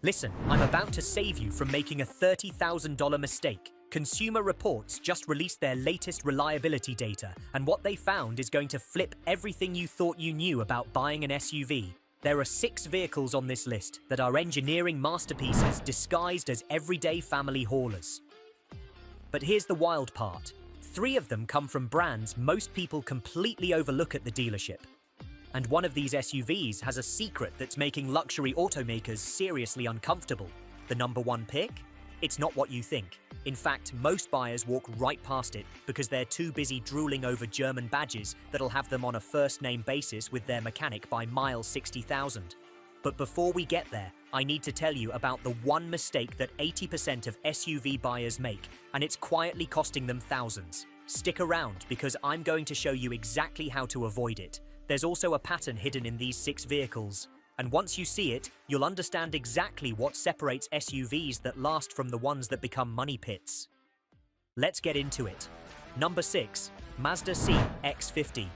Listen, I'm about to save you from making a $30,000 mistake. Consumer Reports just released their latest reliability data, and what they found is going to flip everything you thought you knew about buying an SUV. There are 6 vehicles on this list that are engineering masterpieces disguised as everyday family haulers. But here's the wild part. 3 of them come from brands most people completely overlook at the dealership. And one of these SUVs has a secret that's making luxury automakers seriously uncomfortable. The number 1 pick? It's not what you think. In fact, most buyers walk right past it because they're too busy drooling over German badges that'll have them on a first-name basis with their mechanic by mile 60,000. But before we get there, I need to tell you about the one mistake that 80% of SUV buyers make, and it's quietly costing them thousands. Stick around because I'm going to show you exactly how to avoid it. There's also a pattern hidden in these 6 vehicles. And once you see it, you'll understand exactly what separates SUVs that last from the ones that become money pits. Let's get into it. Number 6. Mazda CX-50.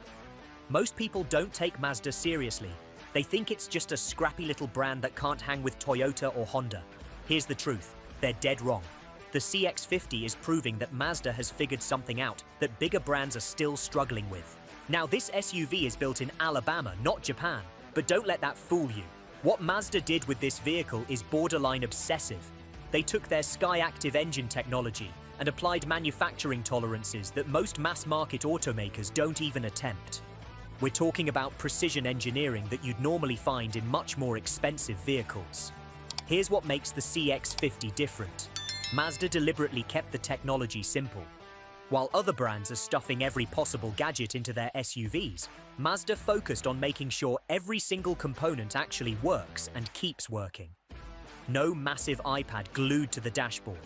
Most people don't take Mazda seriously. They think it's just a scrappy little brand that can't hang with Toyota or Honda. Here's the truth. They're dead wrong. The CX-50 is proving that Mazda has figured something out that bigger brands are still struggling with. Now, this SUV is built in Alabama, not Japan. But don't let that fool you. What Mazda did with this vehicle is borderline obsessive. They took their Skyactiv engine technology and applied manufacturing tolerances that most mass-market automakers don't even attempt. We're talking about precision engineering that you'd normally find in much more expensive vehicles. Here's what makes the CX-50 different. Mazda deliberately kept the technology simple. While other brands are stuffing every possible gadget into their SUVs, Mazda focused on making sure every single component actually works and keeps working. No massive iPad glued to the dashboard.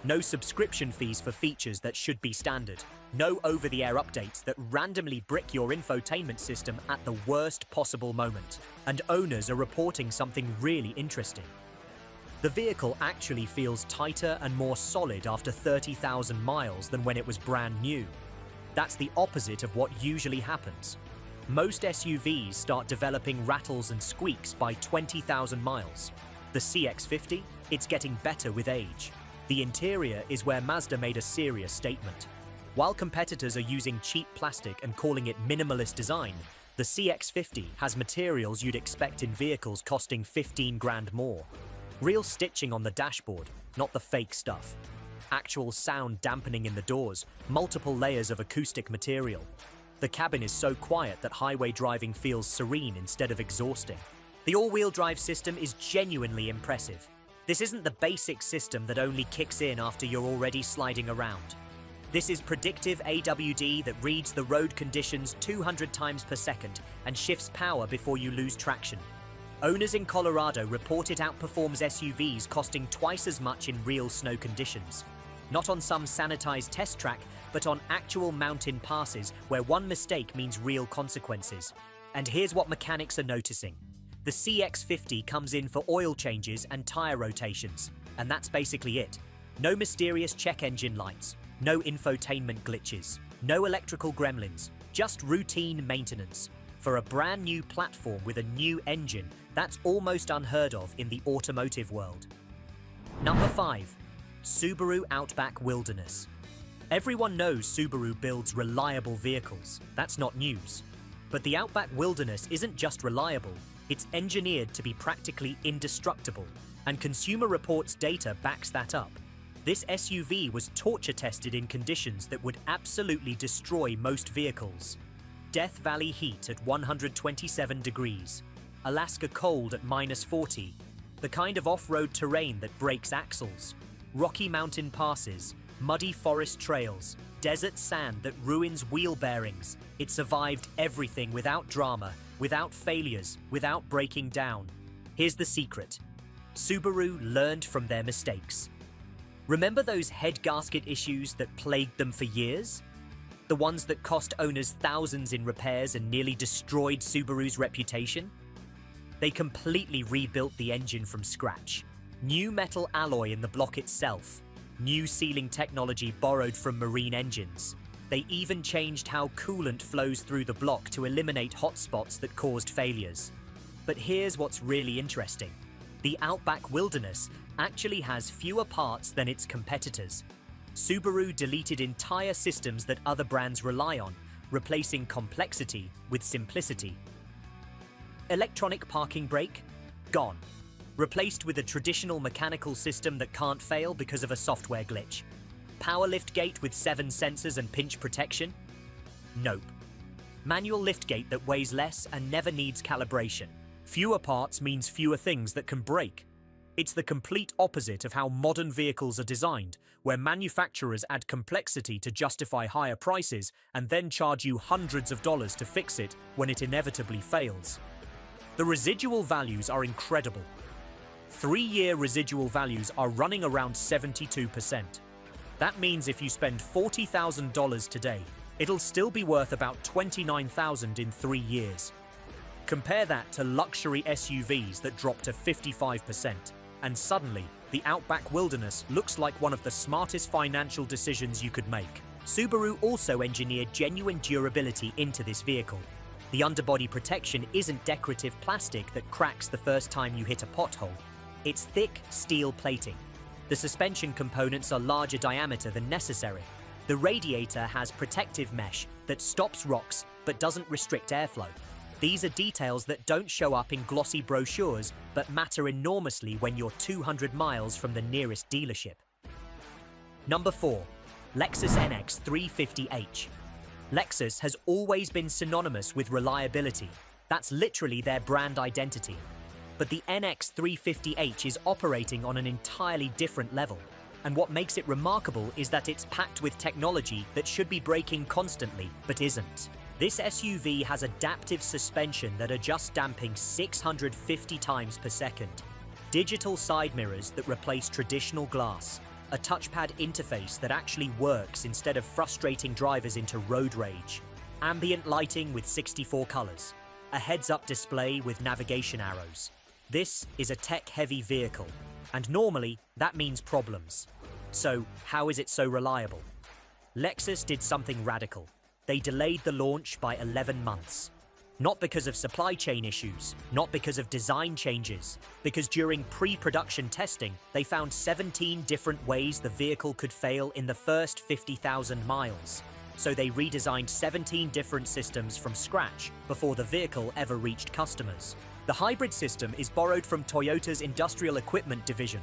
No subscription fees for features that should be standard. No over-the-air updates that randomly brick your infotainment system at the worst possible moment. And owners are reporting something really interesting. The vehicle actually feels tighter and more solid after 30,000 miles than when it was brand new. That's the opposite of what usually happens. Most SUVs start developing rattles and squeaks by 20,000 miles. The CX-50? It's getting better with age. The interior is where Mazda made a serious statement. While competitors are using cheap plastic and calling it minimalist design, the CX-50 has materials you'd expect in vehicles costing 15 grand more. Real stitching on the dashboard, not the fake stuff. Actual sound dampening in the doors, multiple layers of acoustic material. The cabin is so quiet that highway driving feels serene instead of exhausting. The all-wheel drive system is genuinely impressive. This isn't the basic system that only kicks in after you're already sliding around. This is predictive AWD that reads the road conditions 200 times per second and shifts power before you lose traction. Owners in Colorado report it outperforms SUVs costing twice as much in real snow conditions. Not on some sanitized test track, but on actual mountain passes where one mistake means real consequences. And here's what mechanics are noticing. The CX-50 comes in for oil changes and tire rotations, and that's basically it. No mysterious check engine lights, no infotainment glitches, no electrical gremlins, just routine maintenance. For a brand new platform with a new engine, that's almost unheard of in the automotive world. Number 5. Subaru Outback Wilderness. Everyone knows Subaru builds reliable vehicles. That's not news. But the Outback Wilderness isn't just reliable, it's engineered to be practically indestructible. And Consumer Reports data backs that up. This SUV was torture tested in conditions that would absolutely destroy most vehicles. Death Valley heat at 127 degrees, Alaska cold at -40, the kind of off-road terrain that breaks axles, rocky mountain passes, muddy forest trails, desert sand that ruins wheel bearings. It survived everything without drama, without failures, without breaking down. Here's the secret. Subaru learned from their mistakes. Remember those head gasket issues that plagued them for years? The ones that cost owners thousands in repairs and nearly destroyed Subaru's reputation? They completely rebuilt the engine from scratch. New metal alloy in the block itself. New sealing technology borrowed from marine engines. They even changed how coolant flows through the block to eliminate hotspots that caused failures. But here's what's really interesting. The Outback Wilderness actually has fewer parts than its competitors. Subaru deleted entire systems that other brands rely on, replacing complexity with simplicity. Electronic parking brake? Gone. Replaced with a traditional mechanical system that can't fail because of a software glitch. Power liftgate with 7 sensors and pinch protection? Nope. Manual liftgate that weighs less and never needs calibration. Fewer parts means fewer things that can break. It's the complete opposite of how modern vehicles are designed, where manufacturers add complexity to justify higher prices and then charge you hundreds of dollars to fix it when it inevitably fails. The residual values are incredible. 3-year residual values are running around 72%. That means if you spend $40,000 today, it'll still be worth about $29,000 in 3 years. Compare that to luxury SUVs that drop to 55%, and suddenly, the Outback Wilderness looks like one of the smartest financial decisions you could make. Subaru also engineered genuine durability into this vehicle. The underbody protection isn't decorative plastic that cracks the first time you hit a pothole. It's thick steel plating. The suspension components are larger diameter than necessary. The radiator has protective mesh that stops rocks but doesn't restrict airflow. These are details that don't show up in glossy brochures but matter enormously when you're 200 miles from the nearest dealership. Number 4. Lexus NX 350h. Lexus has always been synonymous with reliability. That's literally their brand identity. But the NX 350h is operating on an entirely different level. And what makes it remarkable is that it's packed with technology that should be braking constantly, but isn't. This SUV has adaptive suspension that adjusts damping 650 times per second, digital side mirrors that replace traditional glass, a touchpad interface that actually works instead of frustrating drivers into road rage, ambient lighting with 64 colors, a heads-up display with navigation arrows. This is a tech-heavy vehicle, and normally that means problems. So, how is it so reliable? Lexus did something radical. They delayed the launch by 11 months. Not because of supply chain issues, not because of design changes, because during pre-production testing, they found 17 different ways the vehicle could fail in the first 50,000 miles. So they redesigned 17 different systems from scratch before the vehicle ever reached customers. The hybrid system is borrowed from Toyota's industrial equipment division,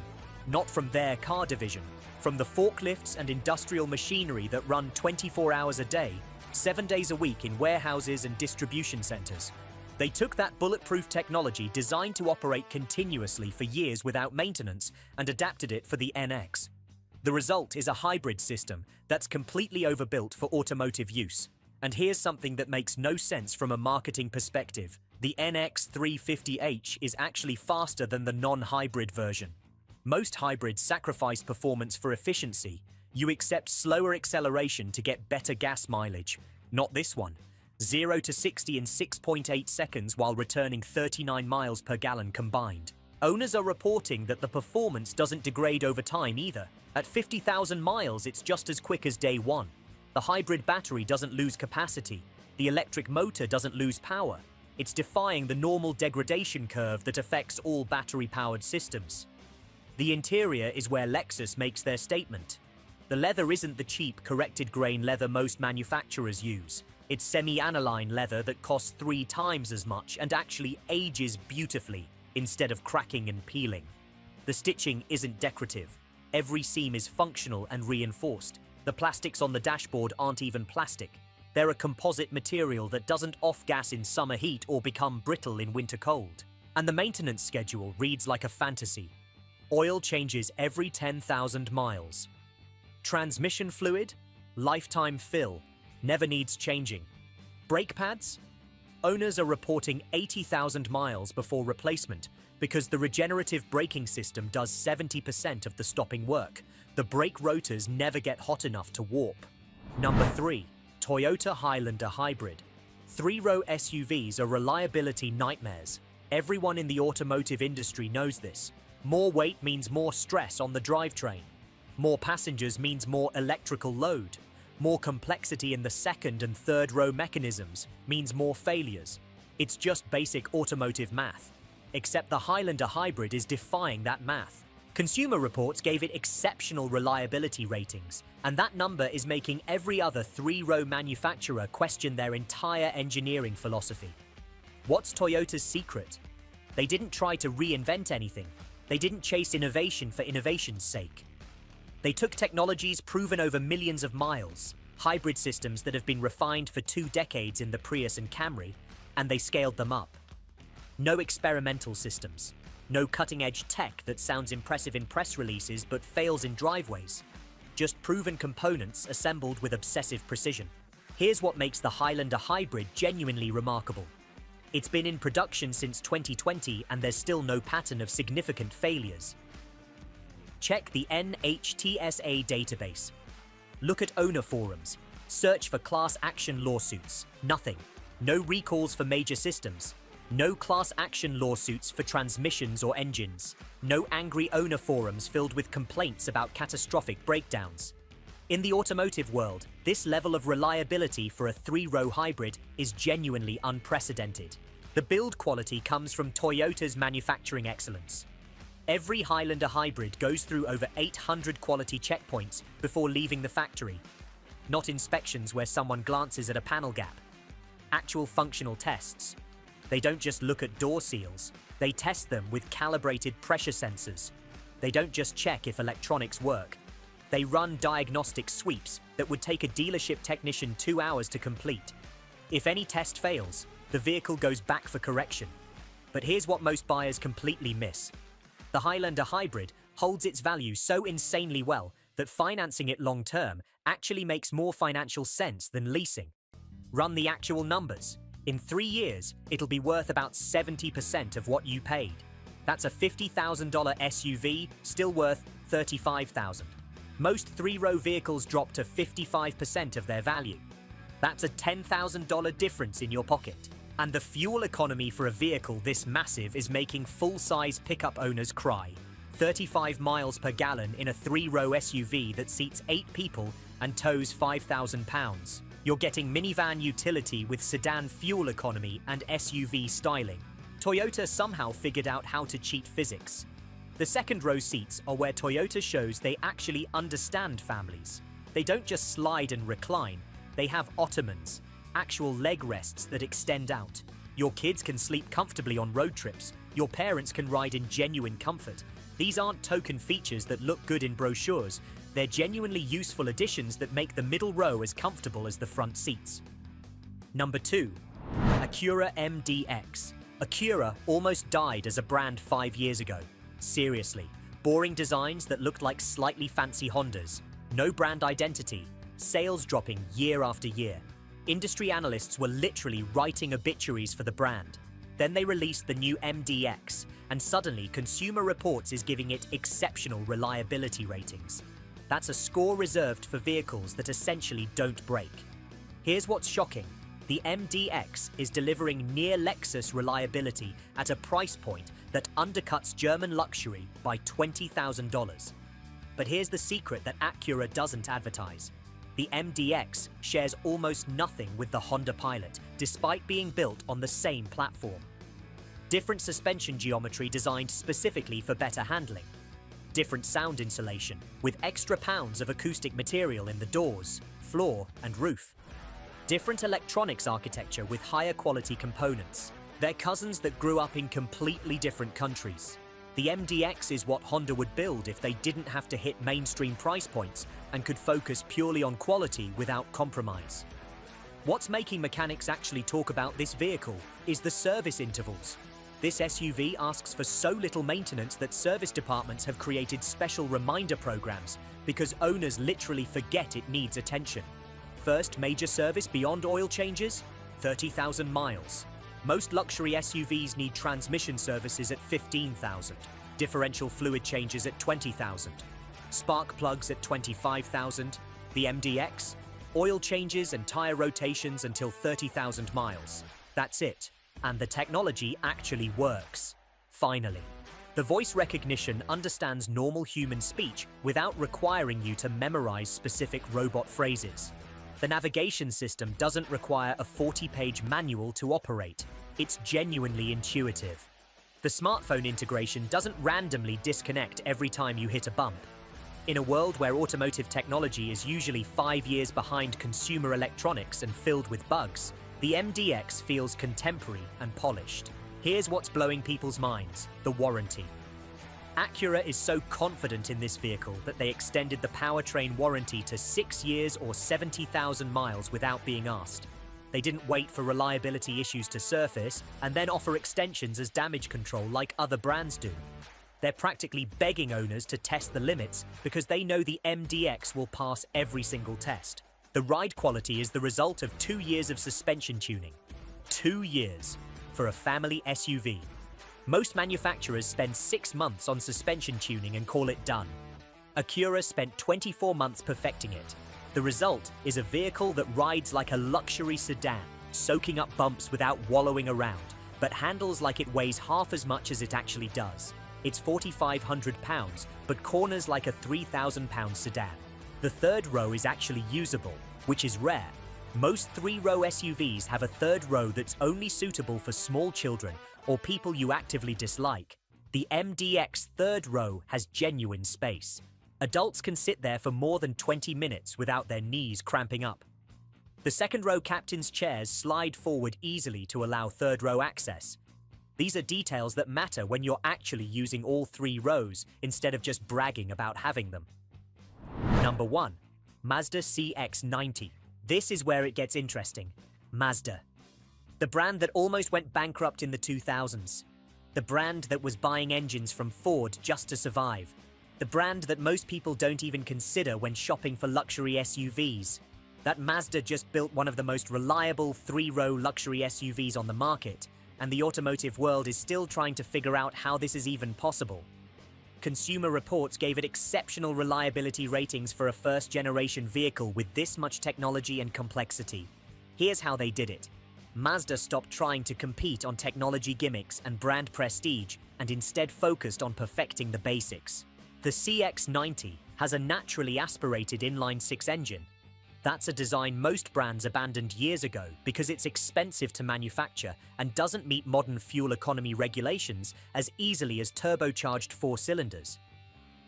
not from their car division, from the forklifts and industrial machinery that run 24 hours a day, 7 days a week in warehouses and distribution centers. They took that bulletproof technology designed to operate continuously for years without maintenance and adapted it for the NX. The result is a hybrid system that's completely overbuilt for automotive use. And here's something that makes no sense from a marketing perspective. The NX 350h is actually faster than the non-hybrid version. Most hybrids sacrifice performance for efficiency. You accept slower acceleration to get better gas mileage. Not this one. 0 to 60 in 6.8 seconds while returning 39 miles per gallon combined. Owners are reporting that the performance doesn't degrade over time either. At 50,000 miles, it's just as quick as day one. The hybrid battery doesn't lose capacity. The electric motor doesn't lose power. It's defying the normal degradation curve that affects all battery-powered systems. The interior is where Lexus makes their statement. The leather isn't the cheap, corrected grain leather most manufacturers use. It's semi-aniline leather that costs 3 times as much and actually ages beautifully instead of cracking and peeling. The stitching isn't decorative. Every seam is functional and reinforced. The plastics on the dashboard aren't even plastic. They're a composite material that doesn't off-gas in summer heat or become brittle in winter cold. And the maintenance schedule reads like a fantasy. Oil changes every 10,000 miles. Transmission fluid? Lifetime fill. Never needs changing. Brake pads? Owners are reporting 80,000 miles before replacement because the regenerative braking system does 70% of the stopping work. The brake rotors never get hot enough to warp. Number 3. Toyota Highlander Hybrid. 3-row SUVs are reliability nightmares. Everyone in the automotive industry knows this. More weight means more stress on the drivetrain. More passengers means more electrical load. More complexity in the second and third row mechanisms means more failures. It's just basic automotive math. except the Highlander hybrid is defying that math. Consumer Reports gave it exceptional reliability ratings, and that number is making every other three-row manufacturer question their entire engineering philosophy. What's Toyota's secret? They didn't try to reinvent anything. They didn't chase innovation for innovation's sake. They took technologies proven over millions of miles, hybrid systems that have been refined for 2 decades in the Prius and Camry, and they scaled them up. No experimental systems. No cutting-edge tech that sounds impressive in press releases but fails in driveways. Just proven components assembled with obsessive precision. Here's what makes the Highlander hybrid genuinely remarkable. It's been in production since 2020 and there's still no pattern of significant failures. Check the NHTSA database. Look at owner forums. Search for class action lawsuits. Nothing. No recalls for major systems. No class action lawsuits for transmissions or engines. No angry owner forums filled with complaints about catastrophic breakdowns. In the automotive world, this level of reliability for a 3-row hybrid is genuinely unprecedented. The build quality comes from Toyota's manufacturing excellence. Every Highlander hybrid goes through over 800 quality checkpoints before leaving the factory. Not inspections where someone glances at a panel gap. Actual functional tests. They don't just look at door seals, they test them with calibrated pressure sensors. They don't just check if electronics work. They run diagnostic sweeps that would take a dealership technician 2 hours to complete. If any test fails, the vehicle goes back for correction. But here's what most buyers completely miss. The Highlander hybrid holds its value so insanely well that financing it long-term actually makes more financial sense than leasing. Run the actual numbers. In 3 years, it'll be worth about 70% of what you paid. That's a $50,000 SUV, still worth $35,000. Most 3-row vehicles drop to 55% of their value. That's a $10,000 difference in your pocket. And the fuel economy for a vehicle this massive is making full-size pickup owners cry. 35 miles per gallon in a 3-row SUV that seats 8 people and tows 5,000 pounds. You're getting minivan utility with sedan fuel economy and SUV styling. Toyota somehow figured out how to cheat physics. The second-row seats are where Toyota shows they actually understand families. They don't just slide and recline, they have ottomans, actual leg rests that extend out. Your kids can sleep comfortably on road trips. Your parents can ride in genuine comfort. These aren't token features that look good in brochures. They're genuinely useful additions that make the middle row as comfortable as the front seats. Number 2. Acura MDX. Acura almost died as a brand 5 years ago. Seriously, boring designs that looked like slightly fancy Hondas. No brand identity. Sales dropping year after year. Industry analysts were literally writing obituaries for the brand. Then they released the new MDX, and suddenly Consumer Reports is giving it exceptional reliability ratings. That's a score reserved for vehicles that essentially don't break. Here's what's shocking. The MDX is delivering near Lexus reliability at a price point that undercuts German luxury by $20,000. But here's the secret that Acura doesn't advertise. The MDX shares almost nothing with the Honda Pilot, despite being built on the same platform. Different suspension geometry designed specifically for better handling. Different sound insulation, with extra pounds of acoustic material in the doors, floor, and roof. Different electronics architecture with higher quality components. They're cousins that grew up in completely different countries. The MDX is what Honda would build if they didn't have to hit mainstream price points and could focus purely on quality without compromise. What's making mechanics actually talk about this vehicle is the service intervals. This SUV asks for so little maintenance that service departments have created special reminder programs because owners literally forget it needs attention. First major service beyond oil changes? 30,000 miles. Most luxury SUVs need transmission services at 15,000, differential fluid changes at 20,000, spark plugs at 25,000. The MDX? Oil changes and tire rotations until 30,000 miles. That's it. And the technology actually works. Finally. The voice recognition understands normal human speech without requiring you to memorize specific robot phrases. The navigation system doesn't require a 40-page manual to operate. It's genuinely intuitive. The smartphone integration doesn't randomly disconnect every time you hit a bump. In a world where automotive technology is usually 5 years behind consumer electronics and filled with bugs, the MDX feels contemporary and polished. Here's what's blowing people's minds: the warranty. Acura is so confident in this vehicle that they extended the powertrain warranty to 6 years or 70,000 miles without being asked. They didn't wait for reliability issues to surface and then offer extensions as damage control like other brands do. They're practically begging owners to test the limits because they know the MDX will pass every single test. The ride quality is the result of 2 years of suspension tuning. 2 years for a family SUV. Most manufacturers spend 6 months on suspension tuning and call it done. Acura spent 24 months perfecting it. The result is a vehicle that rides like a luxury sedan, soaking up bumps without wallowing around, but handles like it weighs half as much as it actually does. It's 4,500 pounds, but corners like a 3,000-pound sedan. The third row is actually usable, which is rare. Most 3-row SUVs have a third row that's only suitable for small children or people you actively dislike. The MDX third row has genuine space. Adults can sit there for more than 20 minutes without their knees cramping up. The second row captain's chairs slide forward easily to allow third row access. These are details that matter when you're actually using all 3 rows instead of just bragging about having them. Number 1. Mazda CX-90. This is where it gets interesting. Mazda. The brand that almost went bankrupt in the 2000s. The brand that was buying engines from Ford just to survive. The brand that most people don't even consider when shopping for luxury SUVs. That Mazda just built one of the most reliable 3-row luxury SUVs on the market, and the automotive world is still trying to figure out how this is even possible. Consumer Reports gave it exceptional reliability ratings for a first-generation vehicle with this much technology and complexity. Here's how they did it. Mazda stopped trying to compete on technology gimmicks and brand prestige and instead focused on perfecting the basics. The CX-90 has a naturally aspirated inline-6 engine. That's a design most brands abandoned years ago because it's expensive to manufacture and doesn't meet modern fuel economy regulations as easily as turbocharged 4 cylinders.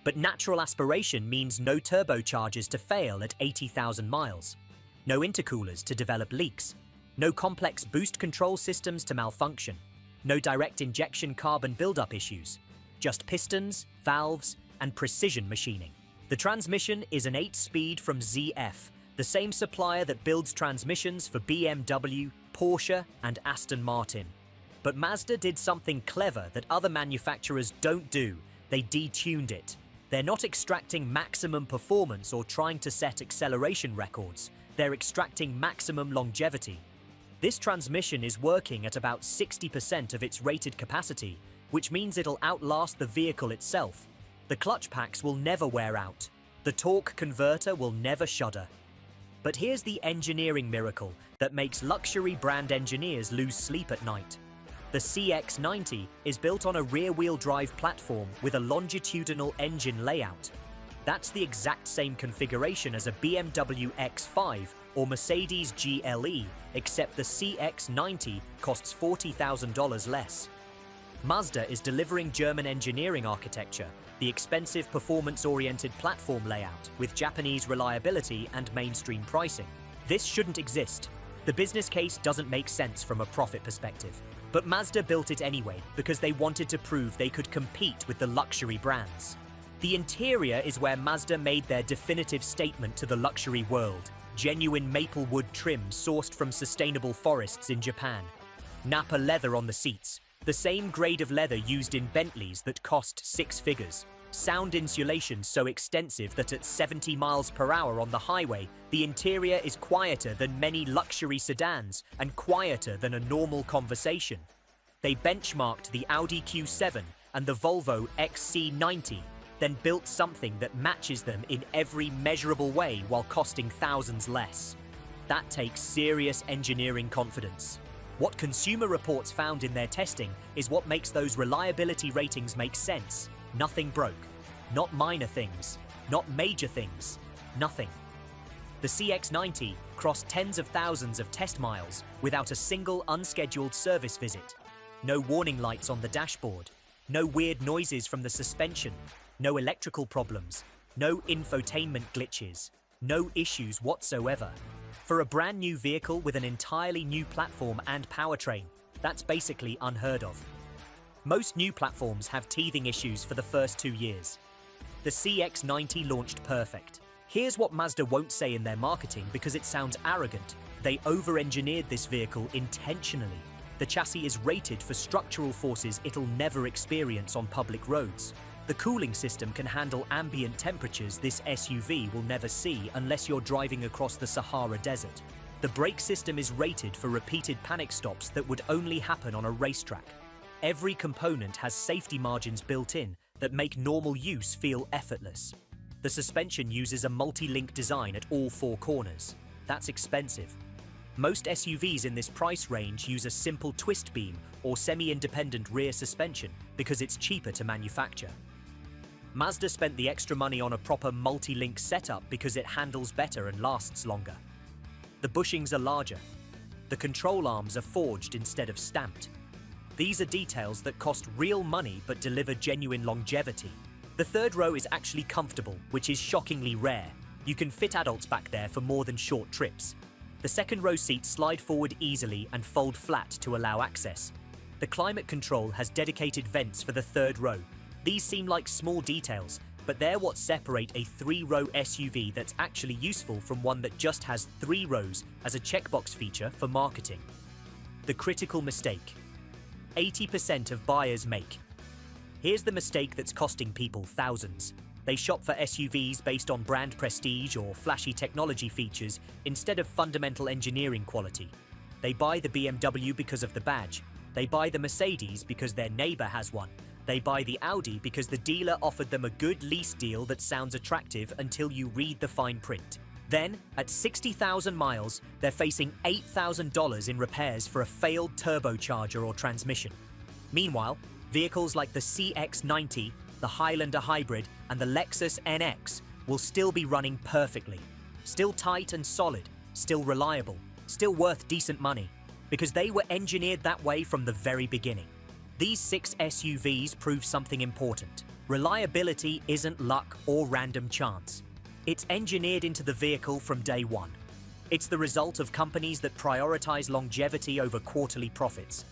But natural aspiration means no turbochargers to fail at 80,000 miles, no intercoolers to develop leaks, no complex boost control systems to malfunction, no direct injection carbon buildup issues, just pistons, valves, and precision machining. The transmission is an 8-speed from ZF, the same supplier that builds transmissions for BMW, Porsche, and Aston Martin. But Mazda did something clever that other manufacturers don't do. They detuned it. They're not extracting maximum performance or trying to set acceleration records. They're extracting maximum longevity. This transmission is working at about 60% of its rated capacity, which means it'll outlast the vehicle itself. The clutch packs will never wear out. The torque converter will never shudder. But here's the engineering miracle that makes luxury brand engineers lose sleep at night. The CX-90 is built on a rear-wheel drive platform with a longitudinal engine layout. That's the exact same configuration as a BMW X5 or Mercedes GLE, except the CX-90 costs $40,000 less. Mazda is delivering German engineering architecture, the expensive performance-oriented platform layout with Japanese reliability and mainstream pricing. This shouldn't exist. The business case doesn't make sense from a profit perspective. But Mazda built it anyway because they wanted to prove they could compete with the luxury brands. The interior is where Mazda made their definitive statement to the luxury world. Genuine maple wood trim sourced from sustainable forests in Japan. Nappa leather on the seats, the same grade of leather used in Bentleys that cost 6 figures. Sound insulation so extensive that at 70 miles per hour on the highway, the interior is quieter than many luxury sedans and quieter than a normal conversation. They benchmarked the Audi Q7 and the Volvo XC90, then built something that matches them in every measurable way while costing thousands less. That takes serious engineering confidence. What Consumer Reports found in their testing is what makes those reliability ratings make sense. Nothing broke. Not minor things. Not major things. Nothing. The CX-90 crossed tens of thousands of test miles without a single unscheduled service visit. No warning lights on the dashboard. No weird noises from the suspension. No electrical problems. No infotainment glitches. No issues whatsoever. For a brand new vehicle with an entirely new platform and powertrain, that's basically unheard of. Most new platforms have teething issues for the first 2 years. The CX-90 launched perfect. Here's what Mazda won't say in their marketing because it sounds arrogant. They over-engineered this vehicle intentionally. The chassis is rated for structural forces it'll never experience on public roads. The cooling system can handle ambient temperatures this SUV will never see unless you're driving across the Sahara Desert. The brake system is rated for repeated panic stops that would only happen on a racetrack. Every component has safety margins built in that make normal use feel effortless. The suspension uses a multi-link design at all 4 corners. That's expensive. Most SUVs in this price range use a simple twist beam or semi-independent rear suspension because it's cheaper to manufacture. Mazda spent the extra money on a proper multi-link setup because it handles better and lasts longer. The bushings are larger. The control arms are forged instead of stamped. These are details that cost real money but deliver genuine longevity. The third row is actually comfortable, which is shockingly rare. You can fit adults back there for more than short trips. The second row seats slide forward easily and fold flat to allow access. The climate control has dedicated vents for the third row. These seem like small details, but they're what separate a 3-row SUV that's actually useful from one that just has 3 rows as a checkbox feature for marketing. The critical mistake 80% of buyers make. Here's the mistake that's costing people thousands. They shop for SUVs based on brand prestige or flashy technology features instead of fundamental engineering quality. They buy the BMW because of the badge. They buy the Mercedes because their neighbor has one. They buy the Audi because the dealer offered them a good lease deal that sounds attractive until you read the fine print. Then, at 60,000 miles, they're facing $8,000 in repairs for a failed turbocharger or transmission. Meanwhile, vehicles like the CX-90, the Highlander hybrid, and the Lexus NX will still be running perfectly. Still tight and solid, still reliable, still worth decent money, because they were engineered that way from the very beginning. These 6 SUVs prove something important. Reliability isn't luck or random chance. It's engineered into the vehicle from day one. It's the result of companies that prioritize longevity over quarterly profits,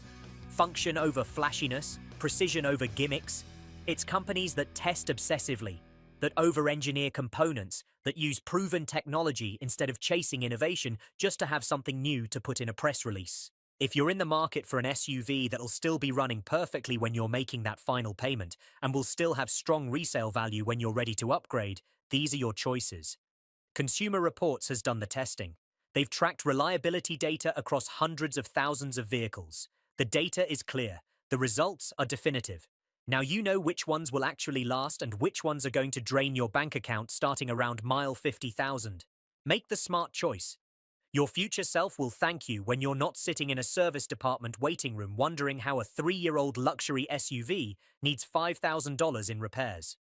function over flashiness, precision over gimmicks. It's companies that test obsessively, that over-engineer components, that use proven technology instead of chasing innovation just to have something new to put in a press release. If you're in the market for an SUV that'll still be running perfectly when you're making that final payment and will still have strong resale value when you're ready to upgrade, these are your choices. Consumer Reports has done the testing. They've tracked reliability data across hundreds of thousands of vehicles. The data is clear. The results are definitive. Now you know which ones will actually last and which ones are going to drain your bank account starting around mile 50,000. Make the smart choice. Your future self will thank you when you're not sitting in a service department waiting room wondering how a 3-year-old luxury SUV needs $5,000 in repairs.